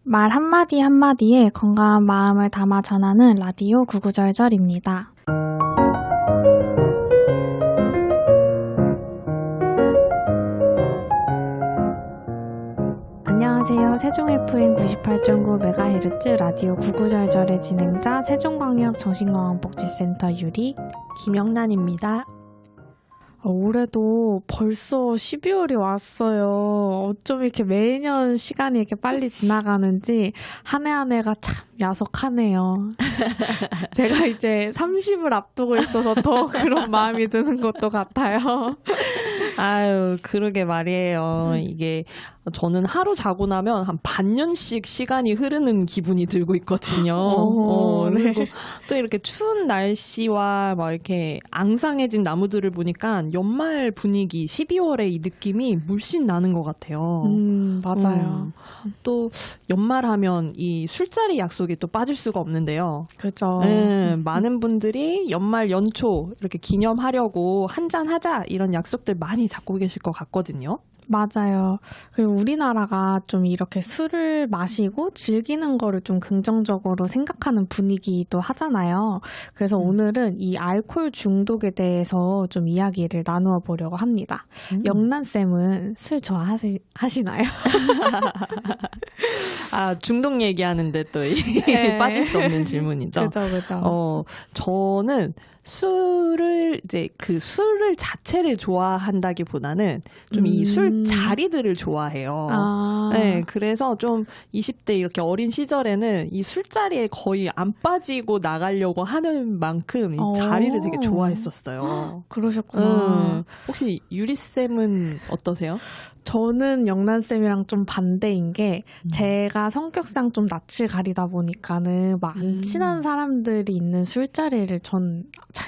말 한마디 한마디에 건강한 마음을 담아 전하는 라디오 구구절절입니다. 안녕하세요. 세종 FM 98.9MHz 라디오 구구절절의 진행자 세종광역 정신건강복지센터 유리 김영란입니다. 올해도 벌써 12월이 왔어요. 어쩜 이렇게 매년 시간이 이렇게 빨리 지나가는지 한 해 한 해가 참 야속하네요. 제가 이제 30을 앞두고 있어서 더 그런 마음이 드는 것도 같아요. 아유, 그러게 말이에요. 이게 저는 하루 자고 나면 한 반년씩 시간이 흐르는 기분이 들고 있거든요. 네. 그리고 또 이렇게 추운 날씨와 막 이렇게 앙상해진 나무들을 보니까 연말 분위기, 12월의 이 느낌이 물씬 나는 것 같아요. 맞아요. 또 연말하면 이 술자리 약속이 또 빠질 수가 없는데요. 그죠. 많은 분들이 연말 연초 이렇게 기념하려고 한잔 하자 이런 약속들 많이 잡고 계실 것 같거든요. 맞아요. 그리고 우리나라가 좀 이렇게 술을 마시고 즐기는 거를 좀 긍정적으로 생각하는 분위기도 하잖아요. 그래서 오늘은 이 알코올 중독에 대해서 좀 이야기를 나누어 보려고 합니다. 영란쌤은 술 좋아하시나요? 아, 중독 얘기하는데 또 네. 빠질 수 없는 질문이죠. 그죠. 저는 술을 자체를 좋아한다기보다는 좀 이 술 자리들을 좋아해요. 네, 그래서 좀 20대 이렇게 어린 시절에는 이 술자리에 거의 안 빠지고 나가려고 하는 만큼 이 자리를 되게 좋아했었어요. 그러셨구나. 혹시 유리쌤은 어떠세요? 저는 영란쌤이랑 좀 반대인 게 제가 성격상 좀 낯을 가리다 보니까는 막 안 친한 사람들이 있는 술자리를 전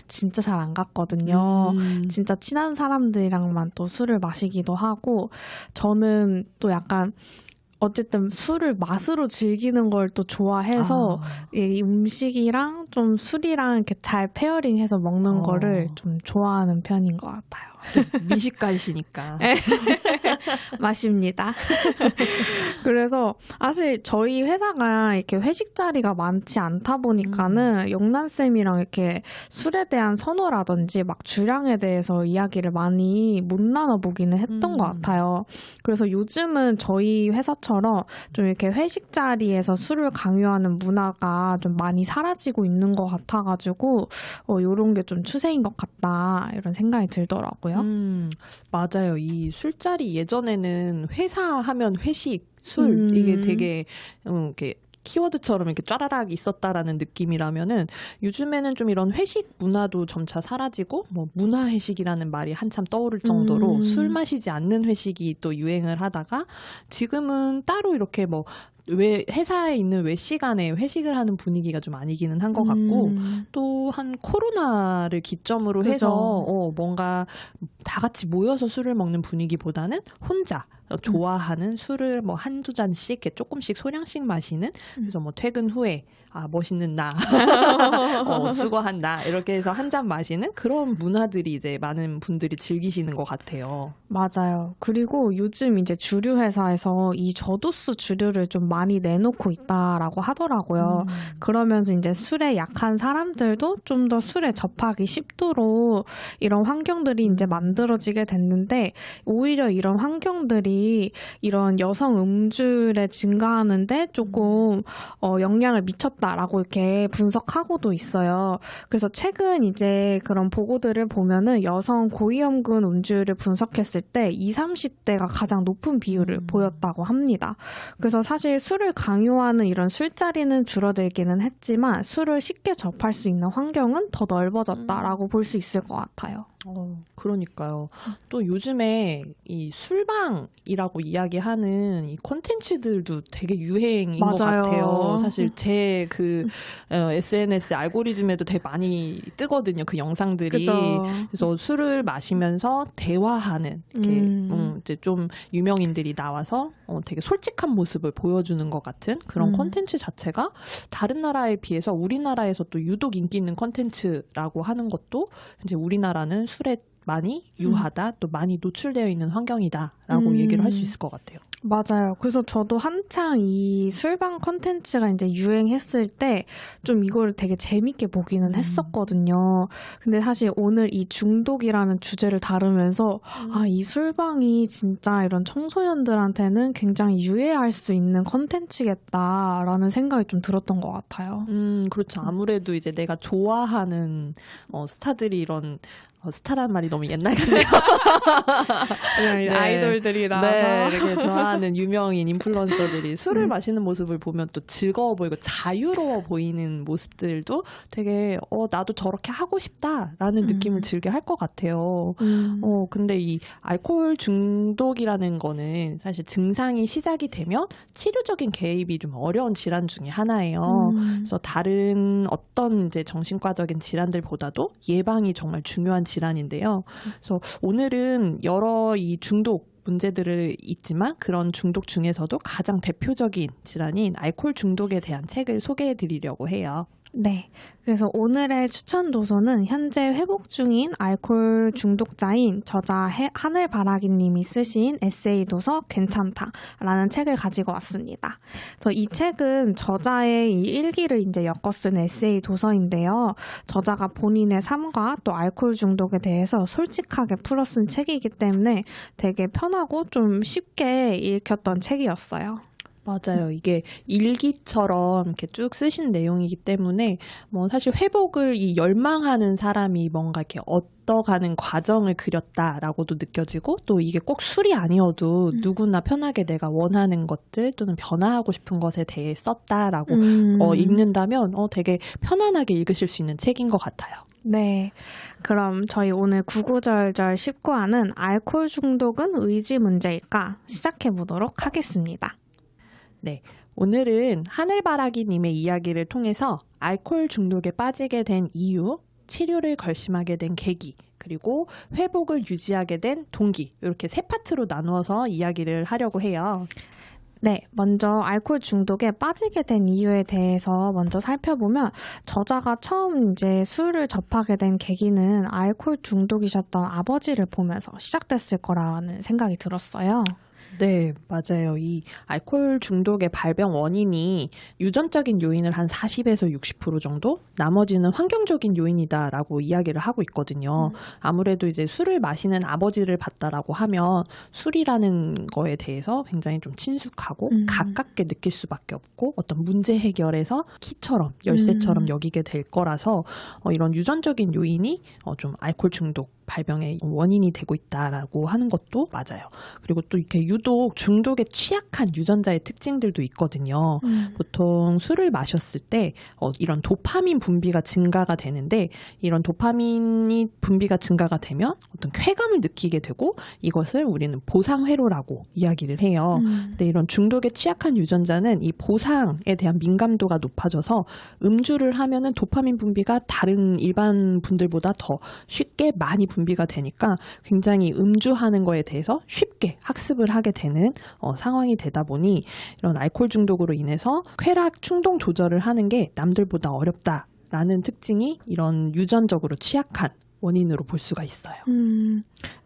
진짜 잘 안 갔거든요. 진짜 친한 사람들이랑만 또 술을 마시기도 하고 저는 또 약간 어쨌든 술을 맛으로 즐기는 걸 또 좋아해서 이 음식이랑 좀 술이랑 이렇게 잘 페어링해서 먹는 거를 좀 좋아하는 편인 것 같아요. 미식가이시니까. 맛입니다. 그래서 사실 저희 회사가 이렇게 회식 자리가 많지 않다 보니까는 영란쌤이랑 이렇게 술에 대한 선호라든지 막 주량에 대해서 이야기를 많이 못 나눠보기는 했던 것 같아요. 그래서 요즘은 저희 회사처럼 좀 이렇게 회식 자리에서 술을 강요하는 문화가 좀 많이 사라지고 있는 것 같아가지고 이런 게 좀 추세인 것 같다 이런 생각이 들더라고요. 맞아요. 이 술자리 예전에는 회사 하면 회식, 술 이게 되게 이렇게 키워드처럼 이렇게 쫘라락 있었다라는 느낌이라면은 요즘에는 좀 이런 회식 문화도 점차 사라지고 뭐 문화회식이라는 말이 한참 떠오를 정도로 술 마시지 않는 회식이 또 유행을 하다가 지금은 따로 이렇게 뭐 회사에 있는 외 시간에 회식을 하는 분위기가 좀 아니기는 한 것 같고 또 한 코로나를 기점으로 그죠. 해서 뭔가 다 같이 모여서 술을 먹는 분위기보다는 혼자 좋아하는 술을 뭐 한두 잔씩 이렇게 조금씩 소량씩 마시는 그래서 뭐 퇴근 후에 멋있는 나 수고한다 이렇게 해서 한 잔 마시는 그런 문화들이 이제 많은 분들이 즐기시는 것 같아요. 맞아요. 그리고 요즘 이제 주류 회사에서 이 저도수 주류를 좀 많이 내놓고 있다라고 하더라고요. 그러면서 이제 술에 약한 사람들도 좀 더 술에 접하기 쉽도록 이런 환경들이 이제 만들어지게 됐는데 오히려 이런 환경들이 이런 여성 음주를 증가하는데 조금 영향을 미쳤다라고 이렇게 분석하고도 있어요. 그래서 최근 이제 그런 보고들을 보면은 여성 고위험군 음주를 분석했을 때 20, 30대가 가장 높은 비율을 보였다고 합니다. 그래서 사실 술을 강요하는 이런 술자리는 줄어들기는 했지만 술을 쉽게 접할 수 있는 환경은 더 넓어졌다라고 볼 수 있을 것 같아요. 그러니까요. 또 요즘에 이 술방이라고 이야기하는 이 콘텐츠들도 되게 유행인 것 같아요. 사실 제 SNS 알고리즘에도 되게 많이 뜨거든요. 그 영상들이. 그죠. 그래서 술을 마시면서 대화하는 이렇게 이제 좀 유명인들이 나와서 되게 솔직한 모습을 보여주는 것 같은 그런 콘텐츠 자체가 다른 나라에 비해서 우리나라에서 또 유독 인기 있는 콘텐츠라고 하는 것도 이제 우리나라는 술에 많이 유하다, 또 많이 노출되어 있는 환경이다라고 얘기를 할 수 있을 것 같아요. 맞아요. 그래서 저도 한창 이 술방 컨텐츠가 이제 유행했을 때 좀 이걸 되게 재밌게 보기는 했었거든요. 근데 사실 오늘 이 중독이라는 주제를 다루면서 이 술방이 진짜 이런 청소년들한테는 굉장히 유해할 수 있는 컨텐츠겠다라는 생각이 좀 들었던 것 같아요. 그렇죠. 아무래도 이제 내가 좋아하는 스타들이 이런 스타란 말이 너무 옛날 같네요. 네, 아이돌들이 나와서 네, 이렇게 좋아하는 유명인 인플루언서들이 술을 마시는 모습을 보면 또 즐거워 보이고 자유로워 보이는 모습들도 되게 나도 저렇게 하고 싶다라는 느낌을 들게 할 것 같아요. 근데 이 알코올 중독이라는 거는 사실 증상이 시작이 되면 치료적인 개입이 좀 어려운 질환 중에 하나예요. 그래서 다른 어떤 이제 정신과적인 질환들보다도 예방이 정말 중요한 질환인데요. 그래서 오늘은 여러 이 중독 문제들을 있지만 그런 중독 중에서도 가장 대표적인 질환인 알코올 중독에 대한 책을 소개해 드리려고 해요. 네. 그래서 오늘의 추천 도서는 현재 회복 중인 알코올 중독자인 저자 하늘바라기 님이 쓰신 에세이 도서 괜찮다라는 책을 가지고 왔습니다. 그래서 이 책은 저자의 이 일기를 이제 엮어 쓴 에세이 도서인데요. 저자가 본인의 삶과 또 알코올 중독에 대해서 솔직하게 풀어 쓴 책이기 때문에 되게 편하고 좀 쉽게 읽혔던 책이었어요. 맞아요. 이게 일기처럼 이렇게 쭉 쓰신 내용이기 때문에 뭐 사실 회복을 이 열망하는 사람이 뭔가 이렇게 얻어가는 과정을 그렸다라고도 느껴지고 또 이게 꼭 술이 아니어도 누구나 편하게 내가 원하는 것들 또는 변화하고 싶은 것에 대해 썼다라고 읽는다면 되게 편안하게 읽으실 수 있는 책인 것 같아요. 네. 그럼 저희 오늘 구구절절 19화는 알코올 중독은 의지 문제일까? 시작해 보도록 하겠습니다. 네, 오늘은 하늘바라기님의 이야기를 통해서 알코올 중독에 빠지게 된 이유, 치료를 결심하게 된 계기, 그리고 회복을 유지하게 된 동기 이렇게 세 파트로 나누어서 이야기를 하려고 해요. 네, 먼저 알코올 중독에 빠지게 된 이유에 대해서 먼저 살펴보면 저자가 처음 이제 술을 접하게 된 계기는 알코올 중독이셨던 아버지를 보면서 시작됐을 거라는 생각이 들었어요. 네, 맞아요. 이 알코올 중독의 발병 원인이 유전적인 요인을 한 40에서 60% 정도, 나머지는 환경적인 요인이다라고 이야기를 하고 있거든요. 아무래도 이제 술을 마시는 아버지를 봤다라고 하면 술이라는 거에 대해서 굉장히 좀 친숙하고 가깝게 느낄 수밖에 없고 어떤 문제 해결에서 키처럼 열쇠처럼 여기게 될 거라서 이런 유전적인 요인이 좀 알코올 중독 발병의 원인이 되고 있다라고 하는 것도 맞아요. 그리고 또 이렇게 유독 중독에 취약한 유전자의 특징들도 있거든요. 보통 술을 마셨을 때 이런 도파민 분비가 증가가 되는데 이런 도파민이 분비가 증가가 되면 어떤 쾌감을 느끼게 되고 이것을 우리는 보상회로라고 이야기를 해요. 근데 이런 중독에 취약한 유전자는 이 보상에 대한 민감도가 높아져서 음주를 하면은 도파민 분비가 다른 일반 분들보다 더 쉽게 많이 분비가 되니까 굉장히 음주하는 거에 대해서 쉽게 학습을 하게 되는 상황이 되다 보니 이런 알코올 중독으로 인해서 쾌락 충동 조절을 하는 게 남들보다 어렵다라는 특징이 이런 유전적으로 취약한 원인으로 볼 수가 있어요.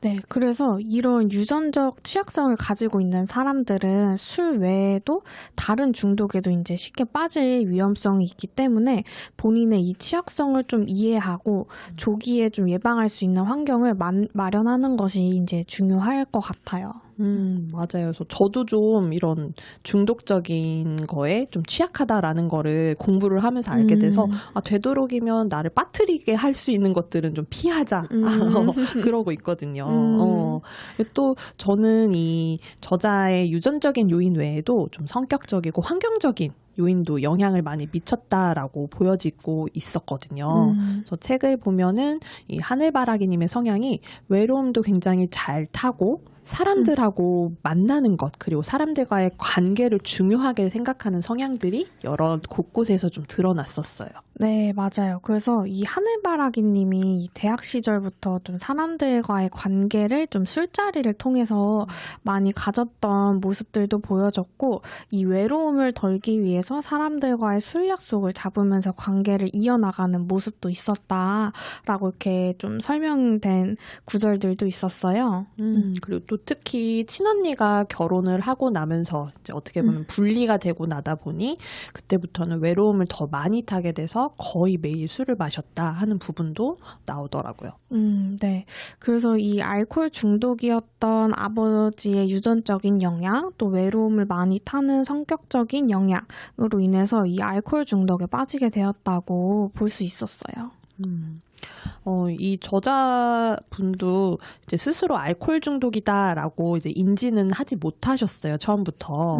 네, 그래서 이런 유전적 취약성을 가지고 있는 사람들은 술 외에도 다른 중독에도 이제 쉽게 빠질 위험성이 있기 때문에 본인의 이 취약성을 좀 이해하고 조기에 좀 예방할 수 있는 환경을 마련하는 것이 이제 중요할 것 같아요. 맞아요. 그래서 저도 좀 이런 중독적인 거에 좀 취약하다라는 거를 공부를 하면서 알게 돼서 되도록이면 나를 빠뜨리게 할 수 있는 것들은 좀 피하자 그러고 있거든요. 또 저는 이 저자의 유전적인 요인 외에도 좀 성격적이고 환경적인 요인도 영향을 많이 미쳤다라고 보여지고 있었거든요. 그래서 책을 보면은 이 하늘바라기님의 성향이 외로움도 굉장히 잘 타고 사람들하고 만나는 것 그리고 사람들과의 관계를 중요하게 생각하는 성향들이 여러 곳곳에서 좀 드러났었어요. 네, 맞아요. 그래서 이 하늘바라기 님이 대학 시절부터 좀 사람들과의 관계를 좀 술자리를 통해서 많이 가졌던 모습들도 보여졌고, 이 외로움을 덜기 위해서 사람들과의 술 약속을 잡으면서 관계를 이어나가는 모습도 있었다라고 이렇게 좀 설명된 구절들도 있었어요. 그리고 또 특히 친언니가 결혼을 하고 나면서 이제 어떻게 보면 분리가 되고 나다 보니 그때부터는 외로움을 더 많이 타게 돼서 거의 매일 술을 마셨다 하는 부분도 나오더라고요. 네. 그래서 이 알코올 중독이었던 아버지의 유전적인 영향, 또 외로움을 많이 타는 성격적인 영향으로 인해서 이 알코올 중독에 빠지게 되었다고 볼 수 있었어요. 이 저자분도 이제 스스로 알코올 중독이다라고 이제 인지는 하지 못하셨어요, 처음부터.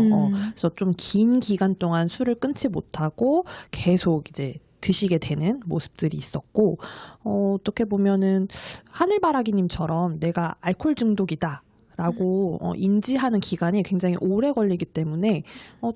그래서 좀 긴 기간 동안 술을 끊지 못하고 계속 이제 드시게 되는 모습들이 있었고, 어떻게 보면은 하늘바라기님처럼 내가 알코올 중독이다. 라고 인지하는 기간이 굉장히 오래 걸리기 때문에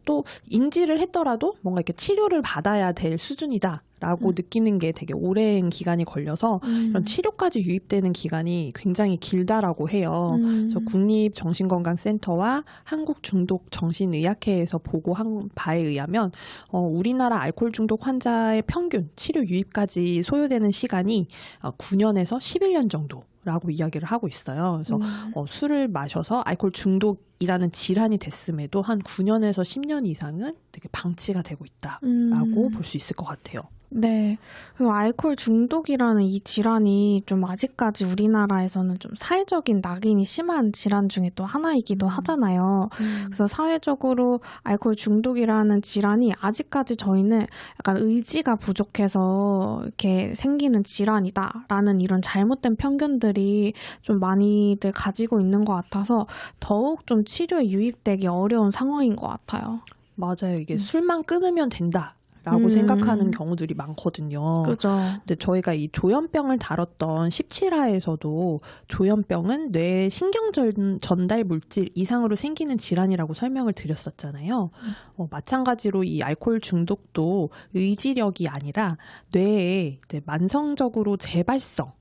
또 인지를 했더라도 뭔가 이렇게 치료를 받아야 될 수준이다 라고 느끼는 게 되게 오랜 기간이 걸려서 이런 치료까지 유입되는 기간이 굉장히 길다라고 해요. 그래서 국립정신건강센터와 한국중독정신의학회에서 보고한 바에 의하면 우리나라 알코올 중독 환자의 평균 치료 유입까지 소요되는 시간이 9년에서 11년 정도 라고 이야기를 하고 있어요. 그래서 술을 마셔서 알코올 중독이라는 질환이 됐음에도 한 9년에서 10년 이상은 되게 방치가 되고 있다라고 볼 수 있을 것 같아요. 네. 그리고 알코올 중독이라는 이 질환이 좀 아직까지 우리나라에서는 좀 사회적인 낙인이 심한 질환 중에 또 하나이기도 하잖아요. 그래서 사회적으로 알코올 중독이라는 질환이 아직까지 저희는 약간 의지가 부족해서 이렇게 생기는 질환이다라는 이런 잘못된 편견들이 좀 많이들 가지고 있는 것 같아서 더욱 좀 치료에 유입되기 어려운 상황인 것 같아요. 맞아요. 이게 술만 끊으면 된다. 라고 생각하는 경우들이 많거든요. 그죠. 근데 저희가 이 조현병을 다뤘던 17화에서도 조현병은 뇌 신경 전달 물질 이상으로 생기는 질환이라고 설명을 드렸었잖아요. 마찬가지로 이 알코올 중독도 의지력이 아니라 뇌에 이제 만성적으로 재발성하는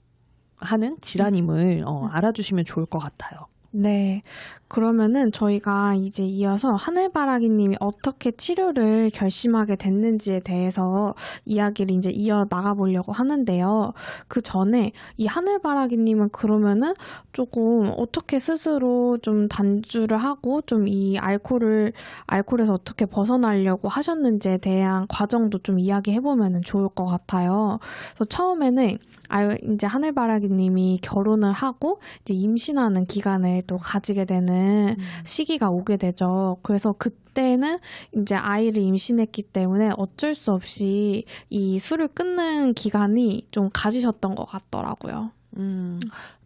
질환임을 알아주시면 좋을 것 같아요. 네. 그러면은 저희가 이제 이어서 하늘바라기님이 어떻게 치료를 결심하게 됐는지에 대해서 이야기를 이제 이어 나가보려고 하는데요. 그 전에 이 하늘바라기님은 그러면은 조금 어떻게 스스로 좀 단주를 하고 좀 이 알코올에서 어떻게 벗어나려고 하셨는지에 대한 과정도 좀 이야기해보면 좋을 것 같아요. 그래서 처음에는 이제 하늘바라기님이 결혼을 하고 이제 임신하는 기간을 또 가지게 되는 시기가 오게 되죠. 그래서 그때는 이제 아이를 임신했기 때문에 어쩔 수 없이 이 술을 끊는 기간이 좀 가지셨던 것 같더라고요.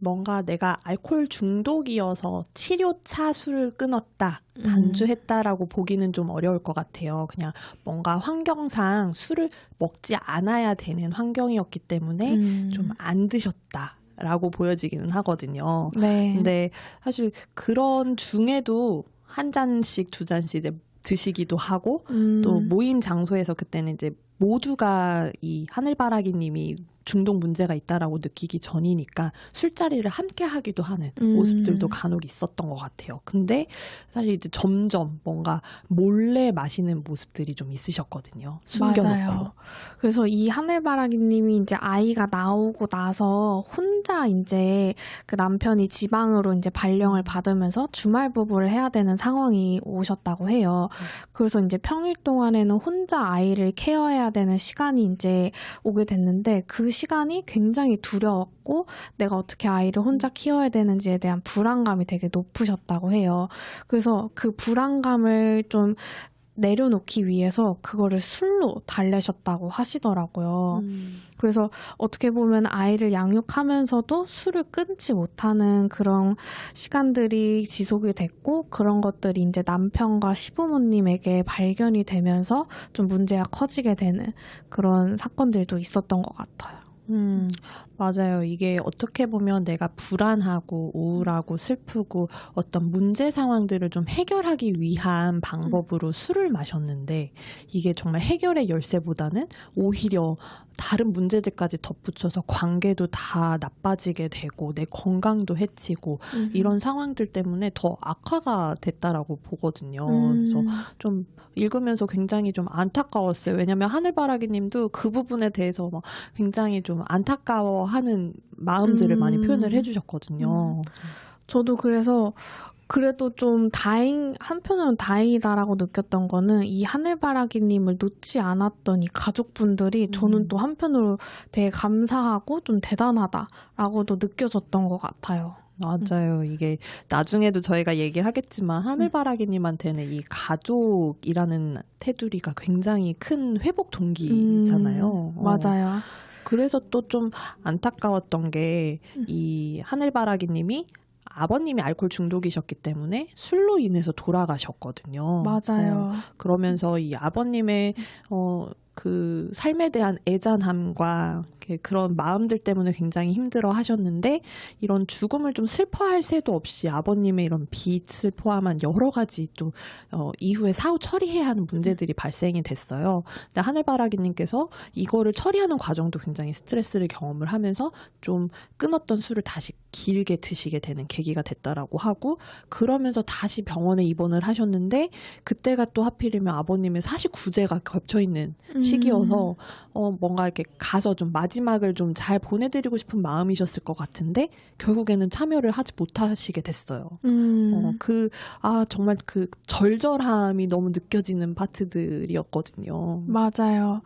뭔가 내가 알코올 중독이어서 치료차 술을 끊었다, 단주했다라고 보기는 좀 어려울 것 같아요. 그냥 뭔가 환경상 술을 먹지 않아야 되는 환경이었기 때문에 좀 안 드셨다. 라고 보여지기는 하거든요. 네. 근데 사실 그런 중에도 한 잔씩 두 잔씩 이제 드시기도 하고 또 모임 장소에서 그때는 이제 모두가 이 하늘바라기님이 중독 문제가 있다라고 느끼기 전이니까 술자리를 함께 하기도 하는 모습들도 간혹 있었던 것 같아요. 근데 사실 이제 점점 뭔가 몰래 마시는 모습들이 좀 있으셨거든요. 숨겨놓고. 맞아요. 그래서 이 하늘바라기님이 이제 아이가 나오고 나서 혼자 이제 그 남편이 지방으로 이제 발령을 받으면서 주말 부부를 해야 되는 상황이 오셨다고 해요. 그래서 이제 평일 동안에는 혼자 아이를 케어해야 되는 시간이 이제 오게 됐는데 그 시간이 굉장히 두려웠고 내가 어떻게 아이를 혼자 키워야 되는지에 대한 불안감이 되게 높으셨다고 해요. 그래서 그 불안감을 좀 내려놓기 위해서 그거를 술로 달래셨다고 하시더라고요. 그래서 어떻게 보면 아이를 양육하면서도 술을 끊지 못하는 그런 시간들이 지속이 됐고 그런 것들이 이제 남편과 시부모님에게 발견이 되면서 좀 문제가 커지게 되는 그런 사건들도 있었던 것 같아요. 맞아요. 이게 어떻게 보면 내가 불안하고 우울하고 슬프고 어떤 문제 상황들을 좀 해결하기 위한 방법으로 술을 마셨는데 이게 정말 해결의 열쇠보다는 오히려 다른 문제들까지 덧붙여서 관계도 다 나빠지게 되고 내 건강도 해치고 이런 상황들 때문에 더 악화가 됐다라고 보거든요. 그래서 좀 읽으면서 굉장히 좀 안타까웠어요. 왜냐하면 하늘바라기 님도 그 부분에 대해서 막 굉장히 좀 안타까워하는 마음들을 많이 표현을 해주셨거든요. 저도 그래서 그래도 좀 한편으로는 다행이다라고 느꼈던 거는 이 하늘바라기님을 놓지 않았던 이 가족분들이 저는 또 한편으로 되게 감사하고 좀 대단하다라고도 느껴졌던 것 같아요. 맞아요. 이게 나중에도 저희가 얘기를 하겠지만 하늘바라기님한테는 이 가족이라는 테두리가 굉장히 큰 회복 동기잖아요. 맞아요. 그래서 또 좀 안타까웠던 게 이 하늘바라기님이 아버님이 알코올 중독이셨기 때문에 술로 인해서 돌아가셨거든요. 맞아요. 그러면서 이 아버님의 그 삶에 대한 애잔함과 그런 마음들 때문에 굉장히 힘들어 하셨는데 이런 죽음을 좀 슬퍼할 새도 없이 아버님의 이런 빚을 포함한 여러 가지 또 이후에 사후 처리해야 하는 문제들이 발생이 됐어요. 근데 하늘바라기님께서 이거를 처리하는 과정도 굉장히 스트레스를 경험을 하면서 좀 끊었던 술을 다시 길게 드시게 되는 계기가 됐다라고 하고 그러면서 다시 병원에 입원을 하셨는데 그때가 또 하필이면 아버님의 49제가 겹쳐있는 시기여서 뭔가 이렇게 가서 좀 마지막을 좀 잘 보내드리고 싶은 마음이셨을 것 같은데 결국에는 참여를 하지 못하시게 됐어요. 정말 그 절절함이 너무 느껴지는 파트들이었거든요. 맞아요.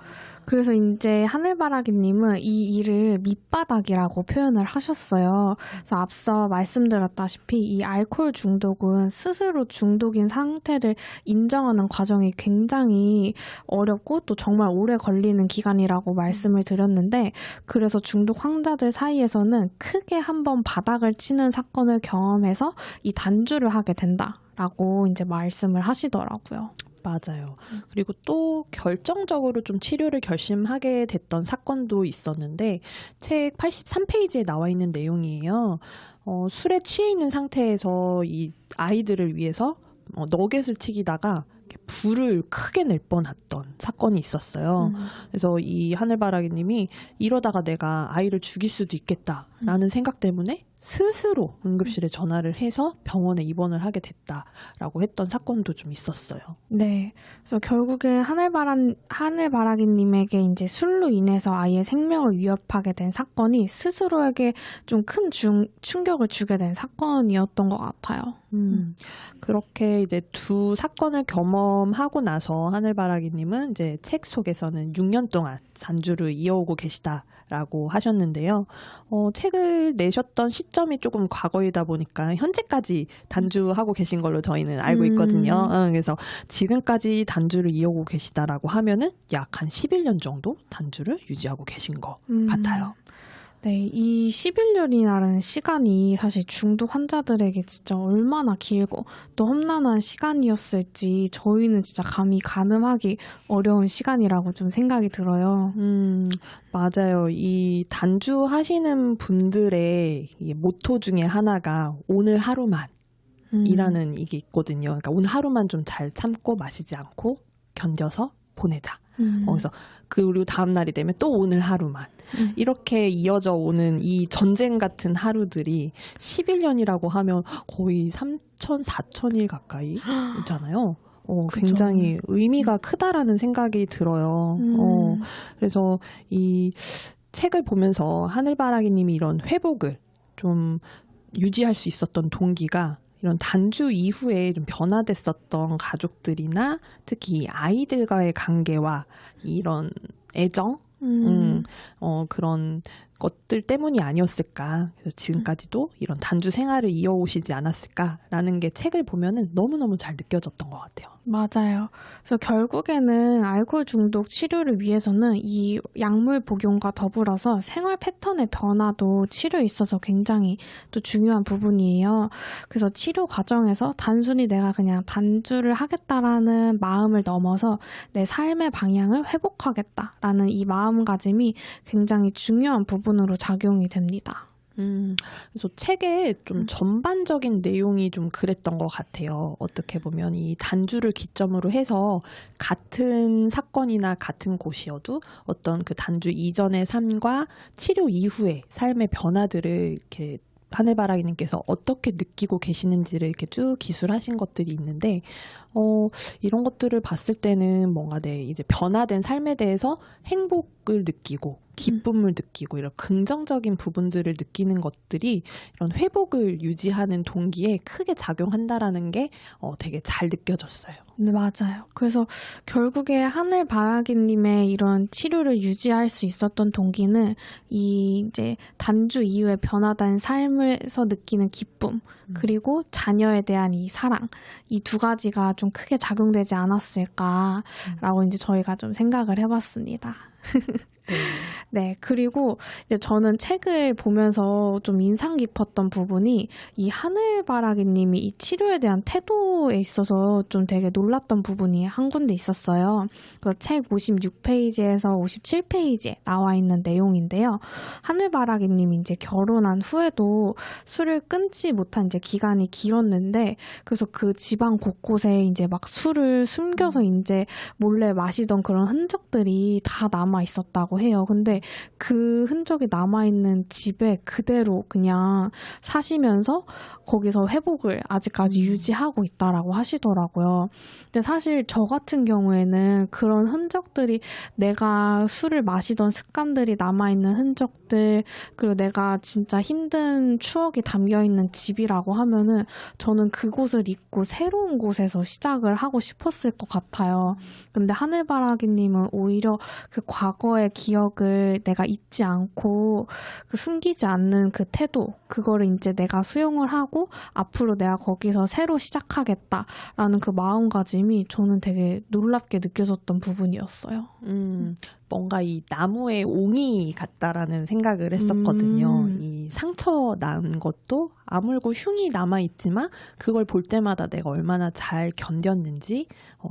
그래서 이제 하늘바라기님은 이 일을 밑바닥이라고 표현을 하셨어요. 그래서 앞서 말씀드렸다시피 이 알코올 중독은 스스로 중독인 상태를 인정하는 과정이 굉장히 어렵고 또 정말 오래 걸리는 기간이라고 말씀을 드렸는데 그래서 중독 환자들 사이에서는 크게 한번 바닥을 치는 사건을 경험해서 이 단주를 하게 된다라고 이제 말씀을 하시더라고요. 맞아요. 그리고 또 결정적으로 좀 치료를 결심하게 됐던 사건도 있었는데 책 83페이지에 나와 있는 내용이에요. 술에 취해 있는 상태에서 이 아이들을 위해서 너겟을 튀기다가 불을 크게 낼 뻔했던 사건이 있었어요. 그래서 이 하늘바라기님이 이러다가 내가 아이를 죽일 수도 있겠다라는 생각 때문에 스스로 응급실에 전화를 해서 병원에 입원을 하게 됐다라고 했던 사건도 좀 있었어요. 네. 그래서 결국에 하늘바라기님에게 이제 술로 인해서 아이의 생명을 위협하게 된 사건이 스스로에게 좀 큰 충격을 주게 된 사건이었던 것 같아요. 그렇게 이제 두 사건을 경험하고 나서 하늘바라기님은 이제 책 속에서는 6년 동안 단주를 이어오고 계시다라고 하셨는데요. 책을 내셨던 시점이 조금 과거이다 보니까 현재까지 단주하고 계신 걸로 저희는 알고 있거든요. 그래서 지금까지 단주를 이어오고 계시다라고 하면은 약 한 11년 정도 단주를 유지하고 계신 것 같아요. 네, 이 11년이라는 시간이 사실 중독 환자들에게 진짜 얼마나 길고 또 험난한 시간이었을지 저희는 진짜 감히 가늠하기 어려운 시간이라고 좀 생각이 들어요. 맞아요. 이 단주 하시는 분들의 이 모토 중에 하나가 오늘 하루만 이라는 이게 있거든요. 그러니까 오늘 하루만 좀 잘 참고 마시지 않고 견뎌서 보내자. 그래서 그리고 다음 날이 되면 또 오늘 하루만 이렇게 이어져 오는 이 전쟁 같은 하루들이 11년이라고 하면 거의 3,000, 4,000일 가까이 있잖아요. 굉장히 의미가 크다라는 생각이 들어요. 그래서 이 책을 보면서 하늘바라기님이 이런 회복을 좀 유지할 수 있었던 동기가 이런 단주 이후에 좀 변화됐었던 가족들이나 특히 아이들과의 관계와 이런 애정, 그런 것들 때문이 아니었을까. 그래서 지금까지도 이런 단주 생활을 이어오시지 않았을까라는 게 책을 보면은 너무너무 잘 느껴졌던 것 같아요. 맞아요. 그래서 결국에는 알코올 중독 치료를 위해서는 이 약물 복용과 더불어서 생활 패턴의 변화도 치료에 있어서 굉장히 또 중요한 부분이에요. 그래서 치료 과정에서 단순히 내가 그냥 단주를 하겠다라는 마음을 넘어서 내 삶의 방향을 회복하겠다라는 이 마음가짐이 굉장히 중요한 부분으로 작용이 됩니다. 그래서 책의 좀 전반적인 내용이 좀 그랬던 것 같아요. 어떻게 보면 이 단주를 기점으로 해서 같은 사건이나 같은 곳이어도 어떤 그 단주 이전의 삶과 치료 이후의 삶의 변화들을 이렇게 하늘바라기님께서 어떻게 느끼고 계시는지를 이렇게 쭉 기술하신 것들이 있는데, 이런 것들을 봤을 때는 뭔가 이제 변화된 삶에 대해서 행복을 느끼고 기쁨을 느끼고 이런 긍정적인 부분들을 느끼는 것들이 이런 회복을 유지하는 동기에 크게 작용한다라는 게 되게 잘 느껴졌어요. 네, 맞아요. 그래서 결국에 하늘바라기님의 이런 치료를 유지할 수 있었던 동기는 이 이제 단주 이후에 변화된 삶에서 느끼는 기쁨, 그리고 자녀에 대한 이 사랑, 이 두 가지가 좀 크게 작용되지 않았을까라고 이제 저희가 좀 생각을 해봤습니다. 네, 그리고 이제 저는 책을 보면서 좀 인상 깊었던 부분이 이 하늘바라기님이 이 치료에 대한 태도에 있어서 좀 되게 놀랐던 부분이 한 군데 있었어요. 그래서 책 56페이지에서 57페이지에 나와 있는 내용인데요. 하늘바라기님이 이제 결혼한 후에도 술을 끊지 못한 이제 기간이 길었는데, 그래서 그 집안 곳곳에 이제 막 술을 숨겨서 이제 몰래 마시던 그런 흔적들이 다 남아 있었다고 해요. 근데 그 흔적이 남아있는 집에 그대로 그냥 사시면서 거기서 회복을 아직까지 유지하고 있다라고 하시더라고요. 근데 사실 저 같은 경우에는 그런 흔적들이, 내가 술을 마시던 습관들이 남아있는 흔적들, 그리고 내가 진짜 힘든 추억이 담겨있는 집이라고 하면은 저는 그곳을 잊고 새로운 곳에서 시작을 하고 싶었을 것 같아요. 근데 하늘바라기님은 오히려 그 과거의 기억을 내가 잊지 않고 그 숨기지 않는 그 태도, 그거를 이제 내가 수용을 하고 앞으로 내가 거기서 새로 시작하겠다라는 그 마음가짐이 저는 되게 놀랍게 느껴졌던 부분이었어요. 뭔가 이 나무의 옹이 같다라는 생각을 했었거든요. 이 상처 난 것도 아물고 흉이 남아있지만 그걸 볼 때마다 내가 얼마나 잘 견뎠는지,